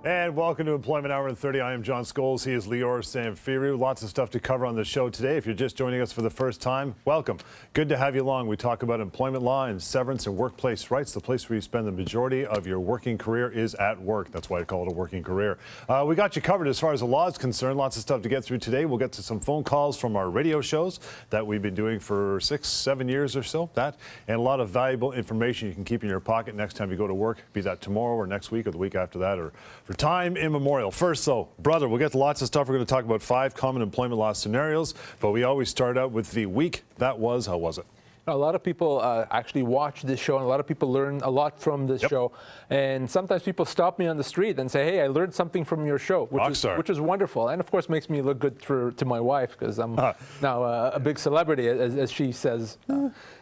And welcome to Employment Hour in 30. I am John Scholes. He is Lior Samfiru. Lots of stuff to cover on the show today. If you're just joining us for the first time, welcome. Good to have you along. We talk about employment law and severance and workplace rights. The place where you spend the majority of your working career is at work. That's why I call it a working career. We got you covered as far as the law is concerned. Lots of stuff to get through today. We'll get to some phone calls from our radio shows that we've been doing for 6-7 years or so. That and a lot of valuable information you can keep in your pocket next time you go to work, be that tomorrow or next week or the week after that or for time immemorial. First, though, brother, we'll get to lots of stuff. We're going to talk about 5 common employment law scenarios, but we always start out with the week that was. How was it? A lot of people actually watch this show, and a lot of people learn a lot from this show. And sometimes people stop me on the street and say, hey, I learned something from your show, which is wonderful. And, of course, makes me look good to my wife because I'm now a big celebrity, as she says.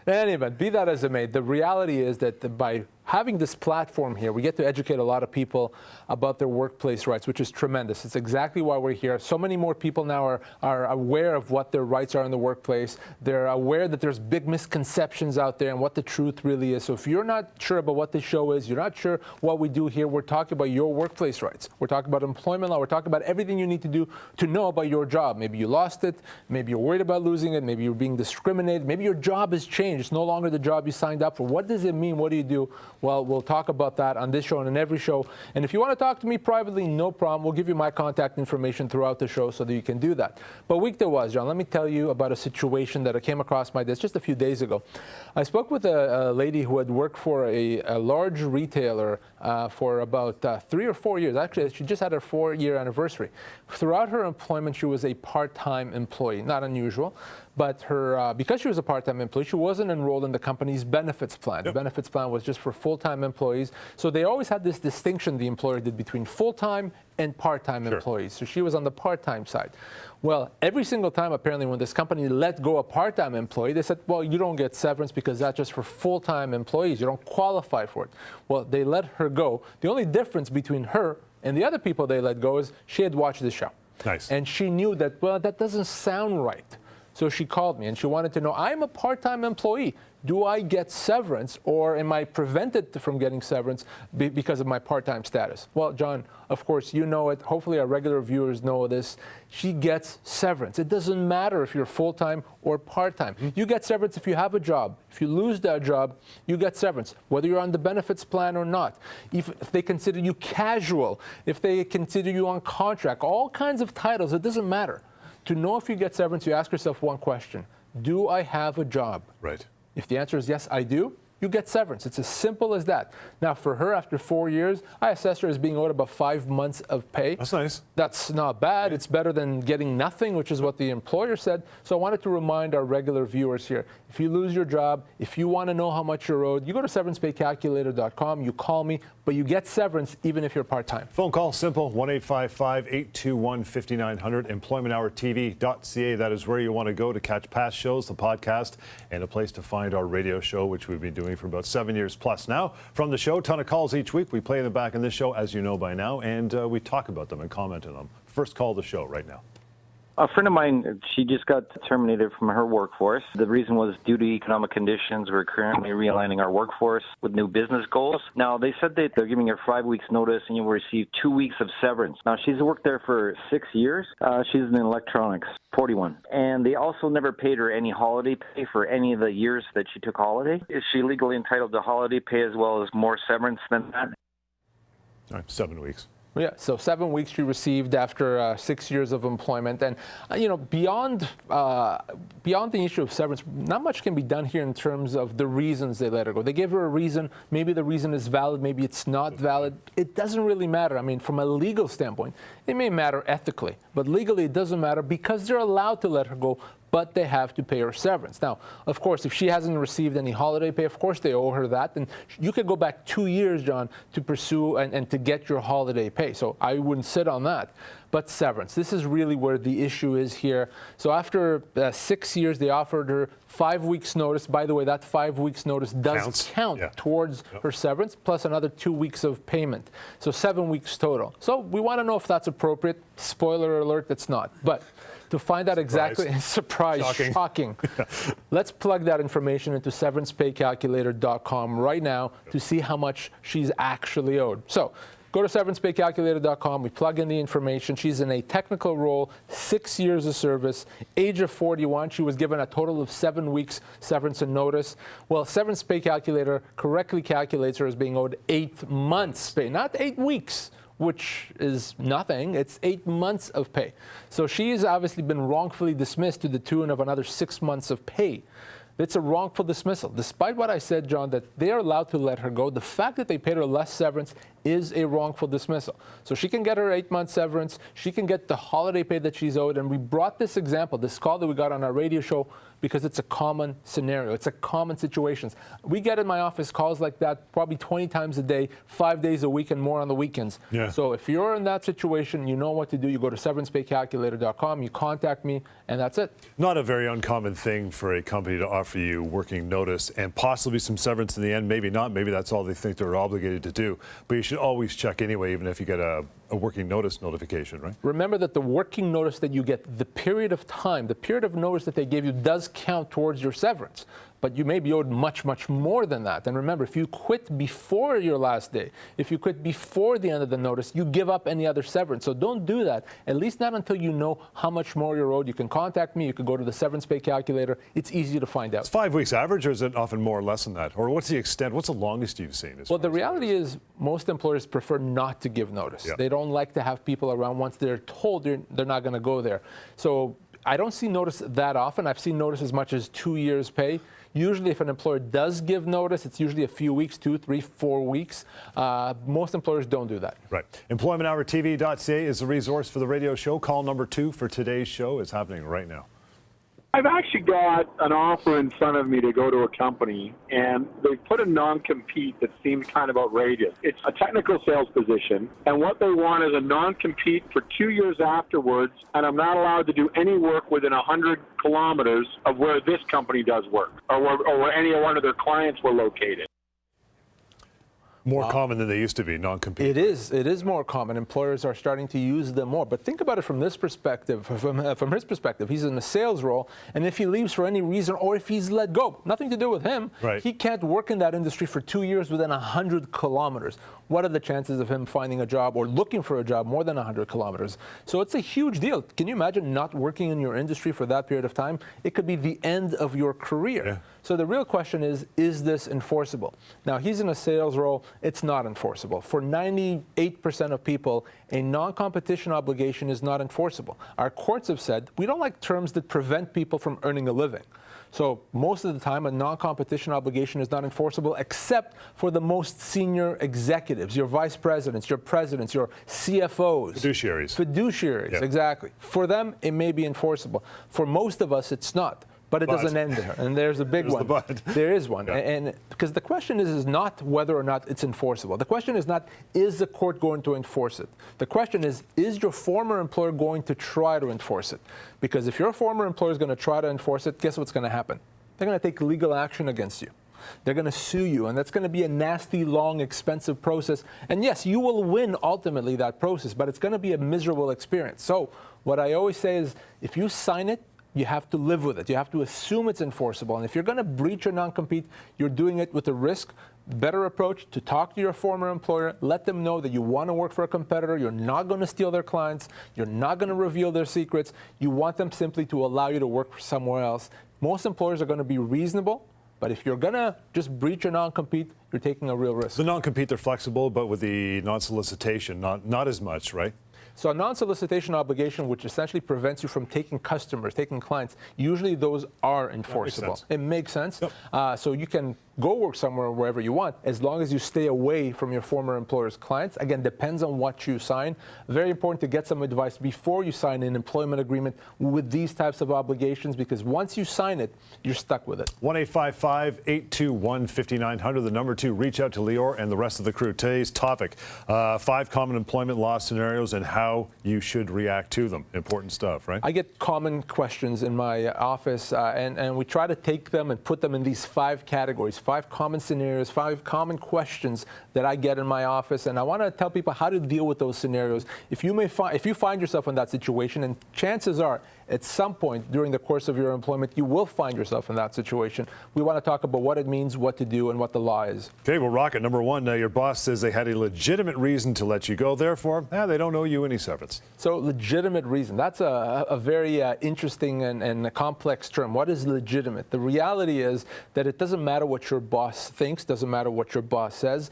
Anyway, be that as it may, the reality is that by having this platform here, we get to educate a lot of people about their workplace rights, which is tremendous. It's exactly why we're here. So many more people now are aware of what their rights are in the workplace. They're aware that there's big misconceptions out there and what the truth really is. So if you're not sure about what this show is, you're not sure what we do here, we're talking about your workplace rights. We're talking about employment law. We're talking about everything you need to do to know about your job. Maybe you lost it. Maybe you're worried about losing it. Maybe you're being discriminated. Maybe your job has changed. It's no longer the job you signed up for. What does it mean? What do you do? Well, we'll talk about that on this show and in every show. And if you want to talk to me privately, no problem. We'll give you my contact information throughout the show so that you can do that. But week there was, John, let me tell you about a situation that I came across my desk just a few days ago. I spoke with a lady who had worked for a large retailer for about 3 or 4 years. Actually, she just had her 4-year anniversary. Throughout her employment, she was a part-time employee. Not unusual. But because she was a part-time employee, she wasn't enrolled in the company's benefits plan. The benefits plan was just for full-time employees. So they always had this distinction the employer did between full-time and part-time employees. So she was on the part-time side. Well, every single time, apparently, when this company let go a part-time employee, they said, well, you don't get severance because that's just for full-time employees. You don't qualify for it. Well, they let her go. The only difference between her and the other people they let go is she had watched the show. Nice. And she knew that, well, that doesn't sound right. So she called me and she wanted to know, I'm a part-time employee. Do I get severance or am I prevented from getting severance because of my part-time status? Well, John, of course, you know it. Hopefully our regular viewers know this. She gets severance. It doesn't matter if you're full-time or part-time. You get severance if you have a job. If you lose that job, you get severance, whether you're on the benefits plan or not. If they consider you casual, if they consider you on contract, all kinds of titles, it doesn't matter. To know if you get severance, you ask yourself one question. Do I have a job? Right. If the answer is yes, I do, you get severance. It's as simple as that. Now, for her, after 4 years, I assessed her as being owed about 5 months of pay. That's nice. That's not bad. It's better than getting nothing, which is what the employer said. So I wanted to remind our regular viewers here, if you lose your job, if you want to know how much you're owed, you go to severancepaycalculator.com, you call me, but you get severance even if you're part-time. Phone call, simple, 1-855-821-5900, employmenthourtv.ca. That is where you want to go to catch past shows, the podcast, and a place to find our radio show, which we've been doing for about 7 years plus now. From the show, ton of calls each week. We play them back in this show, as you know by now, and we talk about them and comment on them. First call of the show right now. A friend of mine, she just got terminated from her workforce. The reason was due to economic conditions. We're currently realigning our workforce with new business goals. Now, they said that they're giving her 5 weeks notice and you will receive 2 weeks of severance. Now, she's worked there for 6 years. She's in electronics, 41. And they also never paid her any holiday pay for any of the years that she took holiday. Is she legally entitled to holiday pay as well as more severance than that? All right, 7 weeks. Yeah, so 7 weeks she received after 6 years of employment. And, you know, beyond the issue of severance, not much can be done here in terms of the reasons they let her go. They gave her a reason. Maybe the reason is valid. Maybe it's not valid. It doesn't really matter. I mean, from a legal standpoint, it may matter ethically. But legally, it doesn't matter because they're allowed to let her go, but they have to pay her severance. Now, of course, if she hasn't received any holiday pay, of course they owe her that. And you could go back 2 years, John, to pursue and to get your holiday pay. So I wouldn't sit on that. But severance, this is really where the issue is here. So after 6 years, they offered her 5 weeks notice. By the way, that 5 weeks notice does count towards her severance, plus another 2 weeks of payment. So 7 weeks total. So we want to know if that's appropriate. Spoiler alert, it's not. But to find out exactly, shocking. Let's plug that information into severancepaycalculator.com right now to see how much she's actually owed. So Go to severancepaycalculator.com. We plug in the information. She's in a technical role, 6 years of service, age of 41. She was given a total of 7 weeks severance and notice. Well, Severance Pay Calculator correctly calculates her as being owed 8 months pay, not 8 weeks, which is nothing. It's 8 months of pay. So she's obviously been wrongfully dismissed to the tune of another 6 months of pay. It's a wrongful dismissal. Despite what I said, John, that they are allowed to let her go, the fact that they paid her less severance is a wrongful dismissal. So she can get her 8-month severance. She can get the holiday pay that she's owed. And we brought this example, this call that we got on our radio show, because it's a common scenario. It's a common situation. We get in my office calls like that probably 20 times a day, 5 days a week, and more on the weekends. Yeah. So if you're in that situation, you know what to do. You go to severancepaycalculator.com, you contact me, and that's it. Not a very uncommon thing for a company to offer you working notice and possibly some severance in the end. Maybe not. Maybe that's all they think they're obligated to do. But you should always check anyway, even if you get a working notice notification, right? Remember that the working notice that you get, the period of time, the period of notice that they gave you does count towards your severance. But you may be owed much, much more than that. And remember, if you quit before your last day, if you quit before the end of the notice, you give up any other severance. So don't do that, at least not until you know how much more you're owed. You can contact me. You can go to the Severance Pay Calculator. It's easy to find out. It's 5 weeks average, or is it often more or less than that? Or what's the extent? What's the longest you've seen? Well, the reality is most employers prefer not to give notice. Yeah. They don't like to have people around once they're told they're not going to go there. So I don't see notice that often. I've seen notice as much as 2 years' pay. Usually, if an employer does give notice, it's usually a few weeks, 2, 3, 4 weeks. Most employers don't do that. Right. EmploymentHourTV.ca is the resource for the radio show. Call number 2 for today's show is happening right now. I've actually got an offer in front of me to go to a company, and they put a non-compete that seems kind of outrageous. It's a technical sales position, and what they want is a non-compete for 2 years afterwards, and I'm not allowed to do any work within 100 kilometers of where this company does work, or where any one of their clients were located. More common than they used to be, non-compete. It is more common. Employers are starting to use them more. But think about it from this perspective, from his perspective. He's in a sales role, and if he leaves for any reason, or if he's let go, nothing to do with him, right. He can't work in that industry for 2 years within 100 kilometers. What are the chances of him finding a job or looking for a job more than 100 kilometers? So it's a huge deal. Can you imagine not working in your industry for that period of time? It could be the end of your career. Yeah. So the real question is this enforceable? Now, he's in a sales role. It's not enforceable. For 98% of people, a non-competition obligation is not enforceable. Our courts have said we don't like terms that prevent people from earning a living. So most of the time, a non-competition obligation is not enforceable except for the most senior executives, your vice presidents, your presidents, your CFOs. Fiduciaries, yeah. Exactly. For them, it may be enforceable. For most of us, it's not. But it doesn't end there, and there's a big one. There is one, yeah. and because the question is not whether or not it's enforceable. The question is not, is the court going to enforce it? The question is your former employer going to try to enforce it? Because if your former employer is going to try to enforce it, guess what's going to happen? They're going to take legal action against you. They're going to sue you, and that's going to be a nasty, long, expensive process. And yes, you will win ultimately that process, but it's going to be a miserable experience. So what I always say is, if you sign it, you have to live with it. You have to assume it's enforceable. And if you're going to breach your non-compete, you're doing it with a risk. Better approach to talk to your former employer. Let them know that you want to work for a competitor. You're not going to steal their clients. You're not going to reveal their secrets. You want them simply to allow you to work somewhere else. Most employers are going to be reasonable. But if you're going to just breach your non-compete, you're taking a real risk. The non-compete, they're flexible, but with the non-solicitation, not as much, right? So a non-solicitation obligation, which essentially prevents you from taking customers, taking clients, usually those are enforceable. It makes sense. Yep. So you can go work somewhere wherever you want, as long as you stay away from your former employer's clients. Again, depends on what you sign. Very important to get some advice before you sign an employment agreement with these types of obligations, because once you sign it, you're stuck with it. 1-855-821-5900, the number to reach out to Lior and the rest of the crew. Today's topic, 5 common employment law scenarios and how you should react to them. Important stuff, right? I get common questions in my office, and we try to take them and put them in these 5 categories. 5 common scenarios, 5 common questions that I get in my office, and I want to tell people how to deal with those scenarios. If you find yourself in that situation, and chances are At some point during the course of your employment, you will find yourself in that situation. We want to talk about what it means, what to do, and what the law is. Okay, well, Rocket, number one, your boss says they had a legitimate reason to let you go. Therefore, they don't owe you any severance. So legitimate reason, that's a very interesting and a complex term. What is legitimate? The reality is that it doesn't matter what your boss thinks, doesn't matter what your boss says.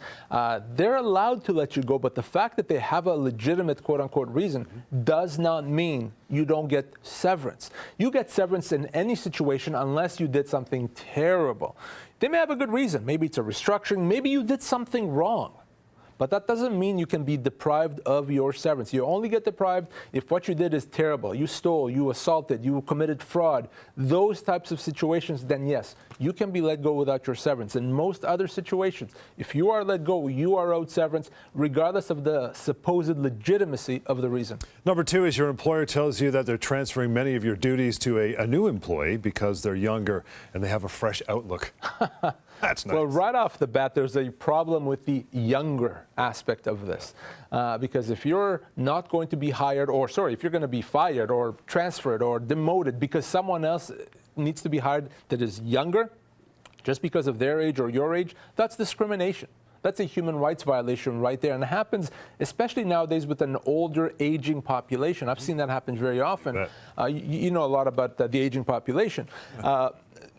They're allowed to let you go, but the fact that they have a legitimate quote-unquote reason does not mean you don't get severance. You get severance in any situation unless you did something terrible. They may have a good reason. Maybe it's a restructuring. Maybe you did something wrong. But that doesn't mean you can be deprived of your severance. You only get deprived if what you did is terrible. You stole, you assaulted, you committed fraud. Those types of situations, then yes, you can be let go without your severance. In most other situations, if you are let go, you are owed severance, regardless of the supposed legitimacy of the reason. Number two is your employer tells you that they're transferring many of your duties to a new employee because they're younger and they have a fresh outlook. That's nice. Well, right off the bat, there's a problem with the younger aspect of this. Because if you're not going to be hired, if you're going to be fired or transferred or demoted because someone else needs to be hired that is younger, just because of their age or your age, that's discrimination. That's a human rights violation right there. And it happens, especially nowadays, with an older, aging population. I've seen that happen very often. You know a lot about the aging population.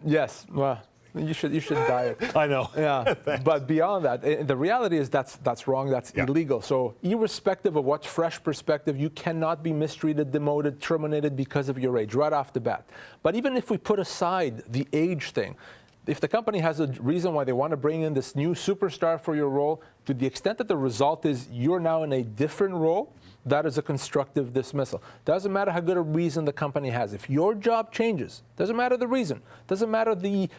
Yes. Well, you should diet. I know. Yeah, but beyond that, the reality is that's wrong. That's illegal. So, irrespective of what fresh perspective, you cannot be mistreated, demoted, terminated because of your age right off the bat. But even if we put aside the age thing, if the company has a reason why they want to bring in this new superstar for your role, to the extent that the result is you're now in a different role, that is a constructive dismissal. Doesn't matter how good a reason the company has. If your job changes, doesn't matter the reason, doesn't matter the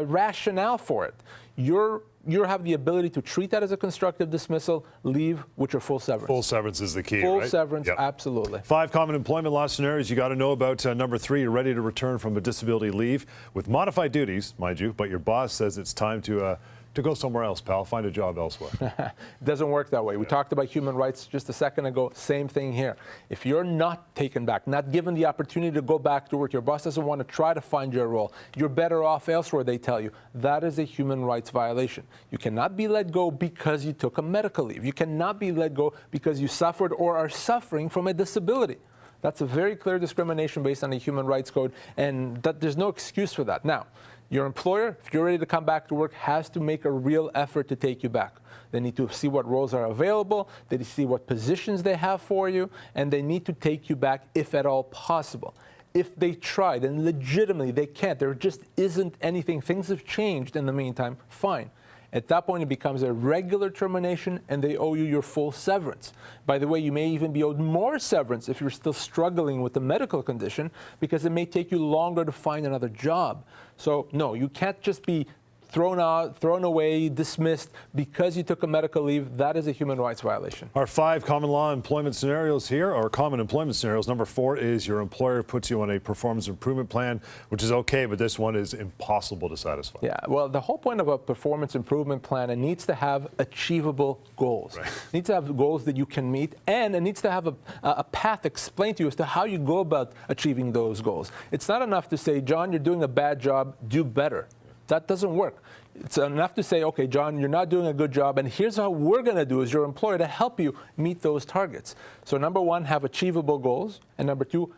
rationale for it, you have the ability to treat that as a constructive dismissal, leave with your full severance. Full severance is the key, Full right? severance, absolutely. 5 common employment law scenarios you got to know about. Number 3, you're ready to return from a disability leave with modified duties, mind you, but your boss says it's time to go somewhere else, pal. Find a job elsewhere. It doesn't work that way. We talked about human rights just a second ago. Same thing here. If you're not taken back, not given the opportunity to go back to work, your boss doesn't want to try to find your role, you're better off elsewhere, they tell you. That is a human rights violation. You cannot be let go because you took a medical leave. You cannot be let go because you suffered or are suffering from a disability. That's a very clear discrimination based on the Human Rights Code, and there's no excuse for that. Now, your employer, if you're ready to come back to work, has to make a real effort to take you back. They need to see what roles are available, they need to see what positions they have for you, and they need to take you back if at all possible. If they tried and legitimately they can't, there just isn't anything, things have changed in the meantime, fine. At that point, it becomes a regular termination and they owe you your full severance. By the way, you may even be owed more severance if you're still struggling with the medical condition because it may take you longer to find another job. So, no, you can't just be thrown out, thrown away, dismissed because you took a medical leave. That is a human rights violation. Our 5 common law employment scenarios here, or common employment scenarios. Number 4 is your employer puts you on a performance improvement plan, which is okay, but this one is impossible to satisfy. Yeah, well, the whole point of a performance improvement plan, it needs to have achievable goals. Right. It needs to have goals that you can meet, and it needs to have a path explained to you as to how you go about achieving those goals. It's not enough to say, John, you're doing a bad job, do better. That doesn't work. It's enough to say, okay, John, you're not doing a good job, and here's how we're going to do as your employer to help you meet those targets. So number 1, have achievable goals, and number 2,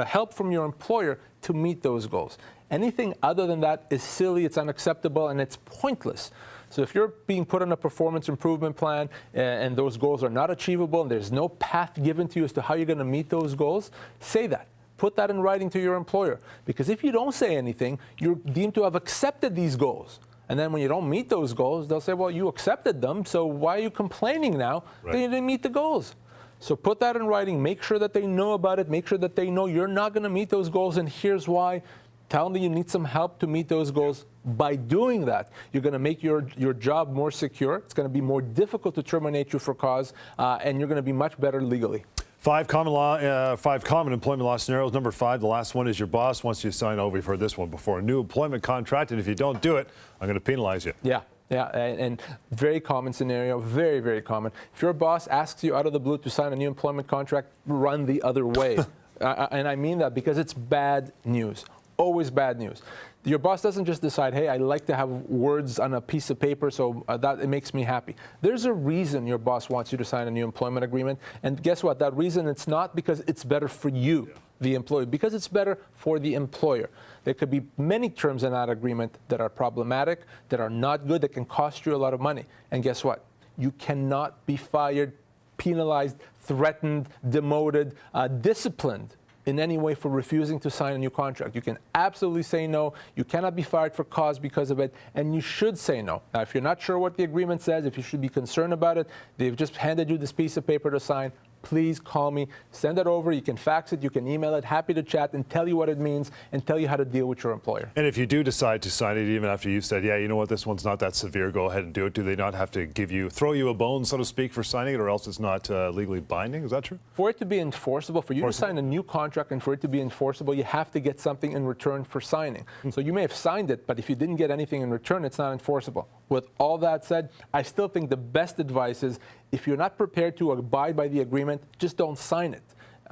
help from your employer to meet those goals. Anything other than that is silly, it's unacceptable, and it's pointless. So if you're being put on a performance improvement plan and those goals are not achievable and there's no path given to you as to how you're going to meet those goals, say that. Put that in writing to your employer, because if you don't say anything, you're deemed to have accepted these goals. And then when you don't meet those goals, they'll say, well, you accepted them, so why are you complaining now that you didn't meet the goals? So put that in writing, make sure that they know about it, make sure that they know you're not going to meet those goals, and here's why. Tell them that you need some help to meet those goals. By doing that, you're going to make your job more secure. It's going to be more difficult to terminate you for cause, and you're going to be much better legally. 5 common employment law scenarios. Number 5, the last one is your boss wants you to sign over. We've heard this one before. A new employment contract, and if you don't do it, I'm going to penalize you. Yeah, and very common scenario, very, very common. If your boss asks you out of the blue to sign a new employment contract, run the other way. And I mean that because it's bad news, always bad news. Your boss doesn't just decide, hey, I like to have words on a piece of paper, so that it makes me happy. There's a reason your boss wants you to sign a new employment agreement. And guess what? That reason, it's not because it's better for you, the employee, because it's better for the employer. There could be many terms in that agreement that are problematic, that are not good, that can cost you a lot of money. And guess what? You cannot be fired, penalized, threatened, demoted, disciplined in any way for refusing to sign a new contract. You can absolutely say no. You cannot be fired for cause because of it, and you should say no. Now, if you're not sure what the agreement says, if you should be concerned about it, they've just handed you this piece of paper to sign. Please call me, send it over. You can fax it, you can email it. Happy to chat and tell you what it means and tell you how to deal with your employer. And if you do decide to sign it, even after you've said, yeah, you know what, this one's not that severe, go ahead and do it. Do they not have to throw you a bone, so to speak, for signing it, or else it's not legally binding? Is that true? For it to be enforceable, for you to sign a new contract and for it to be enforceable, you have to get something in return for signing. So you may have signed it, but if you didn't get anything in return, it's not enforceable. With all that said, I still think the best advice is, if you're not prepared to abide by the agreement, just don't sign it.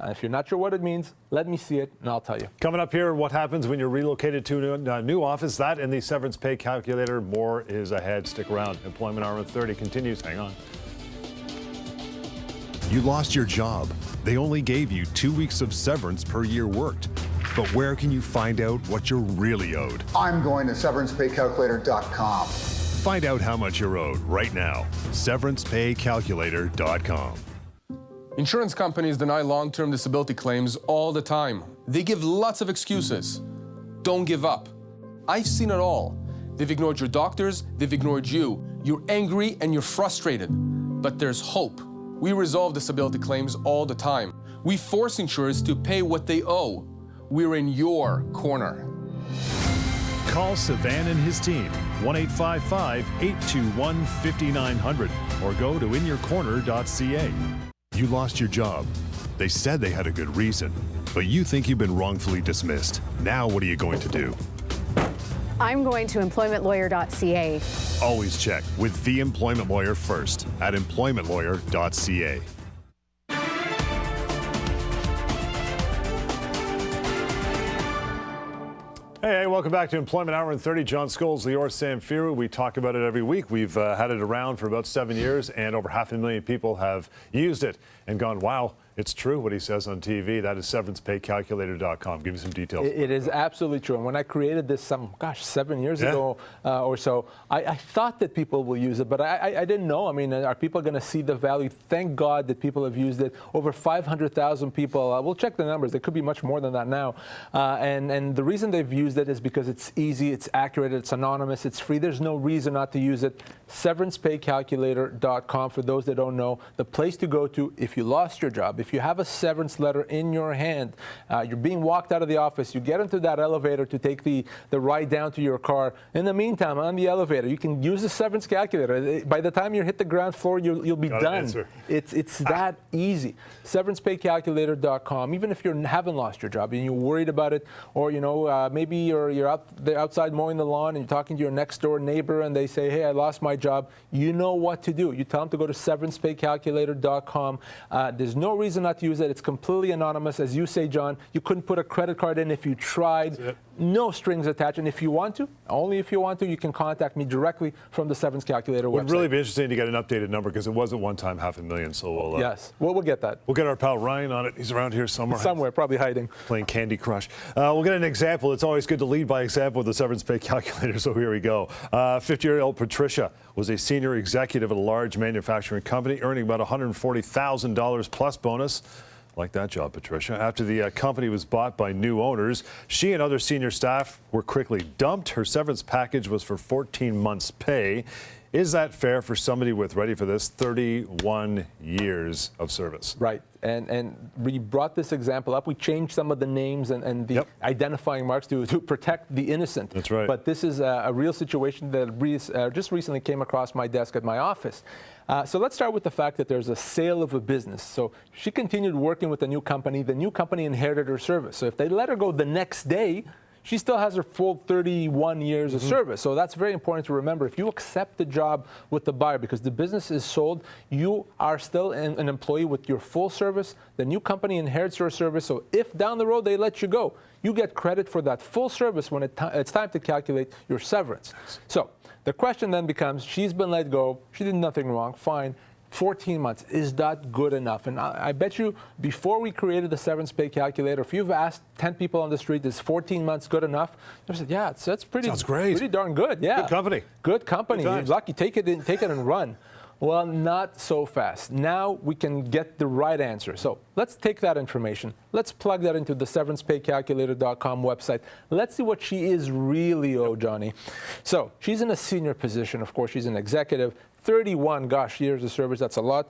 If you're not sure what it means, let me see it, and I'll tell you. Coming up here, what happens when you're relocated to a new office? That and the severance pay calculator. More is ahead. Stick around. Employment Hour 30 continues. Hang on. You lost your job. They only gave you 2 weeks of severance per year worked. But where can you find out what you're really owed? I'm going to severancepaycalculator.com. Find out how much you're owed right now. Severancepaycalculator.com. Insurance companies deny long-term disability claims all the time. They give lots of excuses. Don't give up. I've seen it all. They've ignored your doctors, they've ignored you. You're angry and you're frustrated. But there's hope. We resolve disability claims all the time. We force insurers to pay what they owe. We're in your corner. Call Savan and his team, 1-855-821-5900, or go to inyourcorner.ca. You lost your job. They said they had a good reason, but you think you've been wrongfully dismissed. Now what are you going to do? I'm going to employmentlawyer.ca. Always check with the employment lawyer first at employmentlawyer.ca. Hey, welcome back to Employment Hour 30. John Scholes, Lior Samfiru. We talk about it every week. We've had it around for about 7 years, and over 500,000 people have used it and gone, wow, it's true what he says on TV. That is severancepaycalculator.com. Give me some details. It is absolutely true. And when I created this 7 years ago or so, I thought that people will use it, but I didn't know. I mean, are people going to see the value? Thank God that people have used it. Over 500,000 people. We'll check the numbers. There could be much more than that now. And the reason they've used it is because it's easy, it's accurate, it's anonymous, it's free. There's no reason not to use it. Severancepaycalculator.com, for those that don't know, the place to go to if you lost your job, if you have a severance letter in your hand, you're being walked out of the office, you get into that elevator to take the ride down to your car. In the meantime, on the elevator, you can use the severance calculator. By the time you hit the ground floor, you'll be done. It's that easy. Severancepaycalculator.com. Even if you haven't lost your job and you're worried about it, or maybe you're outside mowing the lawn and you're talking to your next door neighbor and they say, hey, I lost my job. You know what to do. You tell them to go to severancepaycalculator.com. There's no reason not to use it. It's completely anonymous. As you say, John, you couldn't put a credit card in if you tried. No strings attached. And if you want to, only if you want to, you can contact me directly from the Severance Calculator website. It would really be interesting to get an updated number because it was at one time 500,000. So we'll get that. We'll get our pal Ryan on it. He's around here somewhere. Somewhere, probably hiding. Playing Candy Crush. We'll get an example. It's always good to lead by example with the severance pay calculator. So here we go. 50-year-old Patricia was a senior executive at a large manufacturing company, earning about $140,000 plus bonus. Like that job, Patricia. After the company was bought by new owners, she and other senior staff were quickly dumped. Her severance package was for 14 months' pay. Is that fair for somebody with, ready for this, 31 years of service? Right. And we brought this example up. We changed some of the names and the identifying marks to protect the innocent. That's right. But this is a real situation that just recently came across my desk at my office. So let's start with the fact that there's a sale of a business. So she continued working with the new company. The new company inherited her service. So if they let her go the next day, she still has her full 31 years of service. So that's very important to remember. If you accept the job with the buyer because the business is sold, you are still an employee with your full service. The new company inherits your service. So if down the road they let you go, you get credit for that full service when it's time to calculate your severance. So the question then becomes, she's been let go, she did nothing wrong, fine. 14 months, is that good enough? And I bet you before we created the severance pay calculator, if you've asked 10 people on the street, is 14 months good enough? They said, yeah, that's pretty, sounds great. Pretty darn good. Yeah. Good company. Good company. Good You're lucky. Take it and run. Well, not so fast. Now we can get the right answer. So let's take that information. Let's plug that into the severancepaycalculator.com website. Let's see what she is really owed, Johnny. So she's in a senior position. Of course, she's an executive. 31, years of service, that's a lot.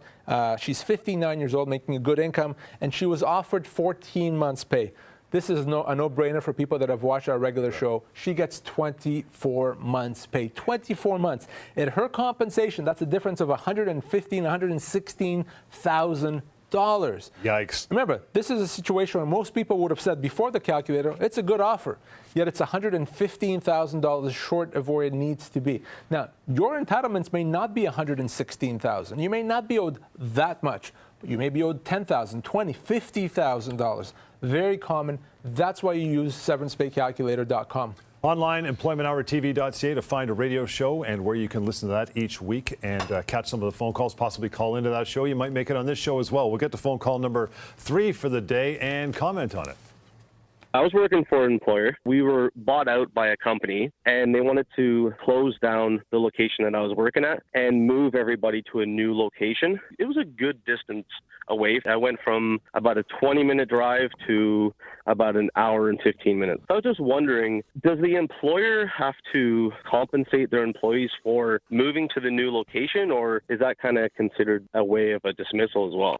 She's 59 years old, making a good income, and she was offered 14 months pay. This is a no-brainer for people that have watched our regular show. She gets 24 months pay, 24 months. At her compensation, that's a difference of $116,000. Yikes. Remember, this is a situation where most people would have said before the calculator, it's a good offer, yet it's $115,000 short of where it needs to be. Now, your entitlements may not be $116,000. You may not be owed that much, but you may be owed $10,000, $20,000, $50,000. Very common. That's why you use severancepaycalculator.com. Online, employmenthourtv.ca to find a radio show and where you can listen to that each week and catch some of the phone calls, possibly call into that show. You might make it on this show as well. We'll get to phone call number 3 for the day and comment on it. I was working for an employer. We were bought out by a company, and they wanted to close down the location that I was working at and move everybody to a new location. It was a good distance away. I went from about a 20-minute drive to about an hour and 15 minutes. I was just wondering, does the employer have to compensate their employees for moving to the new location, or is that kind of considered a way of a dismissal as well?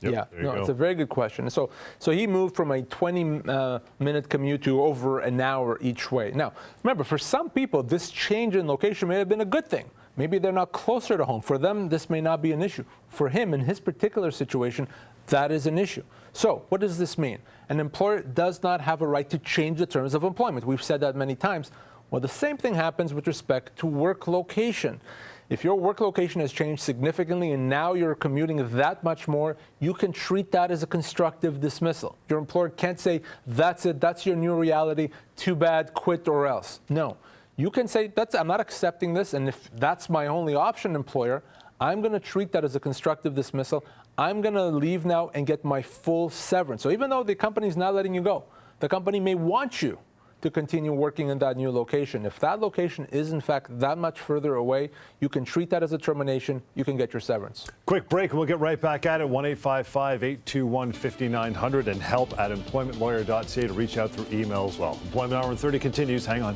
Yep, yeah, no, it's a very good question. So he moved from a 20-minute commute to over an hour each way. Now, remember, for some people, this change in location may have been a good thing. Maybe they're not closer to home. For them, this may not be an issue. For him, in his particular situation, that is an issue. So what does this mean? An employer does not have a right to change the terms of employment. We've said that many times. Well, the same thing happens with respect to work location. If your work location has changed significantly and now you're commuting that much more, you can treat that as a constructive dismissal. Your employer can't say, that's it, that's your new reality, too bad, quit or else. No. You can say, I'm not accepting this, and if that's my only option, employer, I'm going to treat that as a constructive dismissal. I'm going to leave now and get my full severance. So even though the company's not letting you go, the company may want you to continue working in that new location. If that location is, in fact, that much further away, you can treat that as a termination. You can get your severance. Quick break, and we'll get right back at it. 1-855-821-5900 and help at employmentlawyer.ca to reach out through email as well. Employment Hour in 30 continues. Hang on.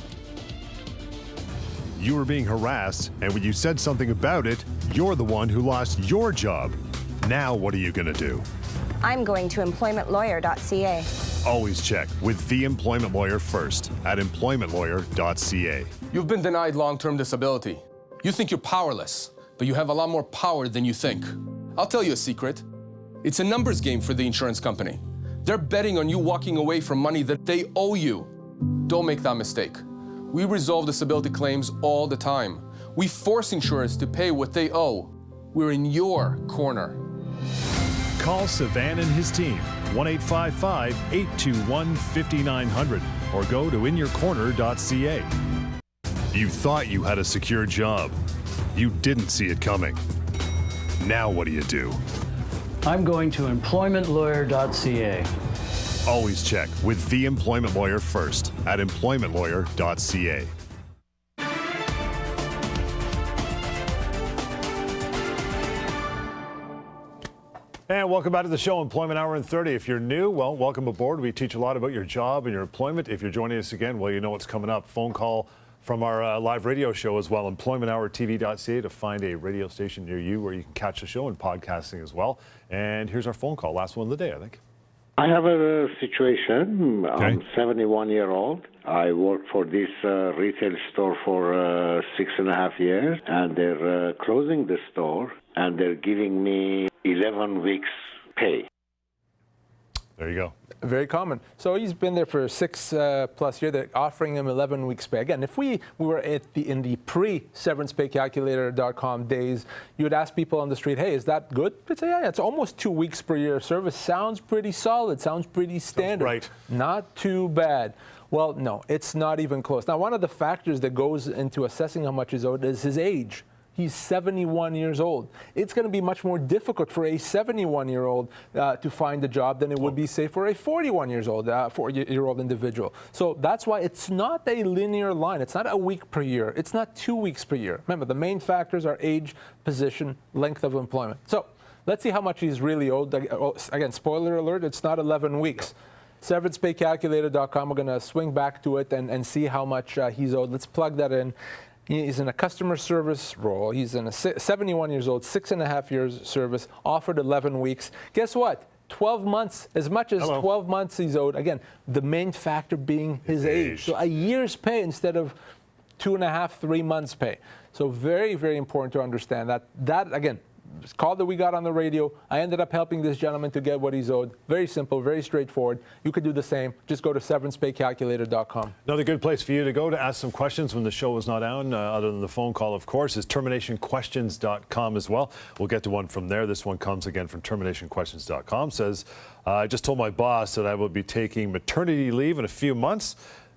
You were being harassed, and when you said something about it, you're the one who lost your job. Now what are you going to do? I'm going to employmentlawyer.ca. Always check with the employment lawyer first at employmentlawyer.ca. You've been denied long-term disability. You think you're powerless, but you have a lot more power than you think. I'll tell you a secret. It's a numbers game for the insurance company. They're betting on you walking away from money that they owe you. Don't make that mistake. We resolve disability claims all the time. We force insurers to pay what they owe. We're in your corner. Call Savan and his team, 1-855-821-5900, or go to inyourcorner.ca. You thought you had a secure job. You didn't see it coming. Now what do? I'm going to employmentlawyer.ca. Always check with the employment lawyer first at employmentlawyer.ca. And welcome back to the show, Employment Hour in 30. If you're new, well, welcome aboard. We teach a lot about your job and your employment. If you're joining us again, well, you know what's coming up. Phone call from our live radio show as well, employmenthourtv.ca, to find a radio station near you where you can catch the show and podcasting as well. And here's our phone call, last one of the day, I think. I have a situation. Okay. I'm 71-year-old. I work for this retail store for 6.5 years, and they're closing the store, and they're giving me 11 weeks pay. There you go. Very common. So he's been there for 6+ years. They're offering him 11 weeks pay. Again, if we were in the pre-severancepaycalculator.com days, you would ask people on the street, hey, is that good? They'd say, yeah, it's almost 2 weeks per year of service. Sounds pretty solid. Sounds pretty standard. Right. Not too bad. Well, no, it's not even close. Now, one of the factors that goes into assessing how much is owed is his age. He's 71 years old. It's going to be much more difficult for a 71-year-old to find a job than it would be, say, for a 41-year-old individual. So that's why it's not a linear line. It's not a week per year. It's not 2 weeks per year. Remember, the main factors are age, position, length of employment. So let's see how much he's really owed. Again, spoiler alert, it's not 11 weeks. SeverancePayCalculator.com, we're going to swing back to it and see how much he's owed. Let's plug that in. He's in a customer service role. He's in a 71 years old, 6.5 years service, offered 11 weeks. Guess what? 12 months, as much as 12 months he's owed. Again, the main factor being his age. So a year's pay instead of 2.5, 3 months pay. So very, very important to understand that. That, again, call that we got on the radio. I ended up helping this gentleman to get what he's owed. Very simple, very straightforward. You could do the same. Just go to severancepaycalculator.com. Another good place for you to go to ask some questions when the show is not on, other than the phone call, of course, is terminationquestions.com as well. We'll get to one from there. This one comes again from terminationquestions.com. Says, I just told my boss that I will be taking maternity leave in a few months.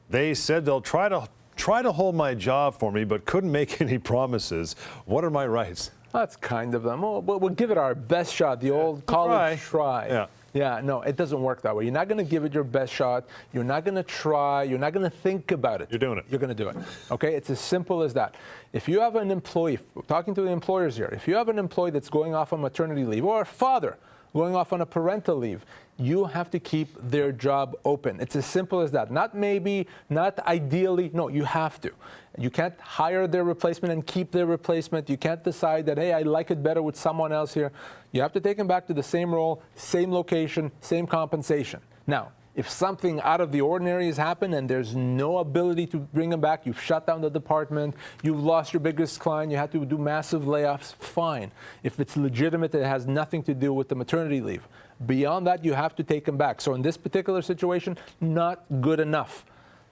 They said they'll try to hold my job for me, but couldn't make any promises. What are my rights? That's kind of them. Oh, we'll give it our best shot, the old college try. Yeah, no, it doesn't work that way. You're not going to give it your best shot. You're not going to try. You're not going to think about it. You're doing it. You're going to do it. Okay? It's as simple as that. If you have an employee, talking to the employers here, if you have an employee that's going off on maternity leave, or a father going off on a parental leave, you have to keep their job open. It's as simple as that. Not maybe, not ideally. No, you have to. You can't hire their replacement and keep their replacement. You can't decide that, hey, I like it better with someone else here. You have to take them back to the same role, same location, same compensation. Now, if something out of the ordinary has happened and there's no ability to bring them back, you've shut down the department, you've lost your biggest client, you had to do massive layoffs, fine. If it's legitimate, it has nothing to do with the maternity leave. Beyond that, you have to take them back. So in this particular situation, not good enough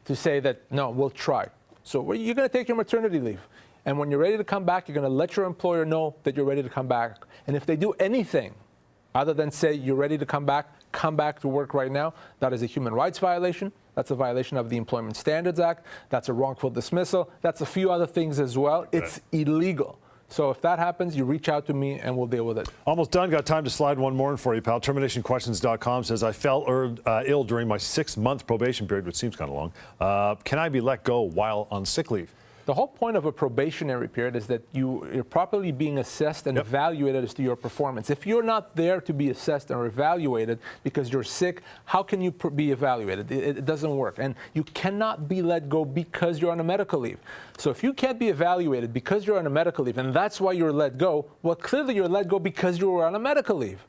to say that, no, we'll try. So you're going to take your maternity leave. And when you're ready to come back, you're going to let your employer know that you're ready to come back. And if they do anything other than say you're ready to come back to work right now, that is a human rights violation. That's a violation of the Employment Standards Act. That's a wrongful dismissal. That's a few other things as well. It's illegal. So if that happens, you reach out to me and we'll deal with it. Almost done. Got time to slide one more in for you, pal. Terminationquestions.com says, I fell ill during my 6-month probation period, which seems kind of long. Can I be let go while on sick leave? The whole point of a probationary period is that you're properly being assessed and evaluated as to your performance. If you're not there to be assessed or evaluated because you're sick, how can you be evaluated? It doesn't work. And you cannot be let go because you're on a medical leave. So if you can't be evaluated because you're on a medical leave, and that's why you're let go, well, clearly you're let go because you were on a medical leave.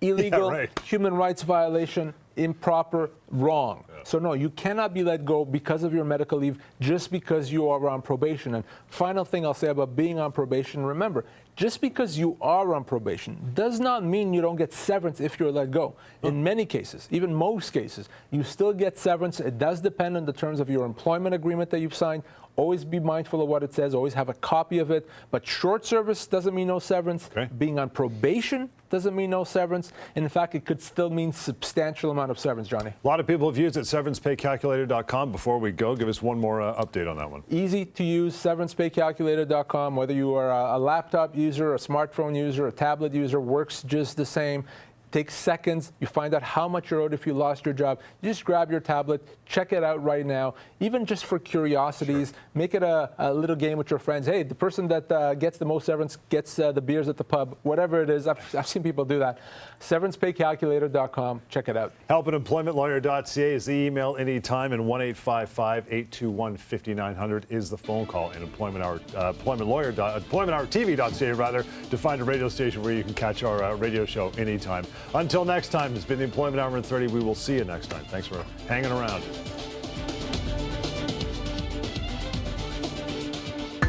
Illegal, human rights violation, improper, wrong. So no, you cannot be let go because of your medical leave just because you are on probation. And final thing I'll say about being on probation, remember, just because you are on probation does not mean you don't get severance if you're let go. In many cases, even most cases, you still get severance. It does depend on the terms of your employment agreement that you've signed. Always be mindful of what it says. Always have a copy of it. But short service doesn't mean no severance. Being on probation doesn't mean no severance. And in fact, it could still mean substantial amount of severance, Johnny. A lot of people have used it. SeverancePayCalculator.com. Before we go, give us one more update on that one. Easy to use. SeverancePayCalculator.com. Whether you are a laptop user, a smartphone user, a tablet user, works just the same. Takes seconds. You find out how much you're owed if you lost your job. You just grab your tablet, check it out right now, even just for curiosities. Make it a little game with your friends. Hey, the person that gets the most severance gets the beers at the pub, whatever it is. I've seen people do that. SeverancePayCalculator.com. Check it out. Help at employmentlawyer.ca is the email anytime, and 1-855-821-5900 is the phone call. And employmenthourtv.ca rather to find a radio station where you can catch our radio show anytime. Until next time, it's been the Employment Hour in 30. We will see you next time. Thanks for hanging around.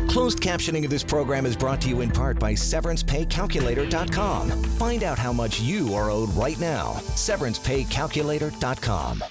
Closed captioning of this program is brought to you in part by SeverancePayCalculator.com. Find out how much you are owed right now. SeverancePayCalculator.com.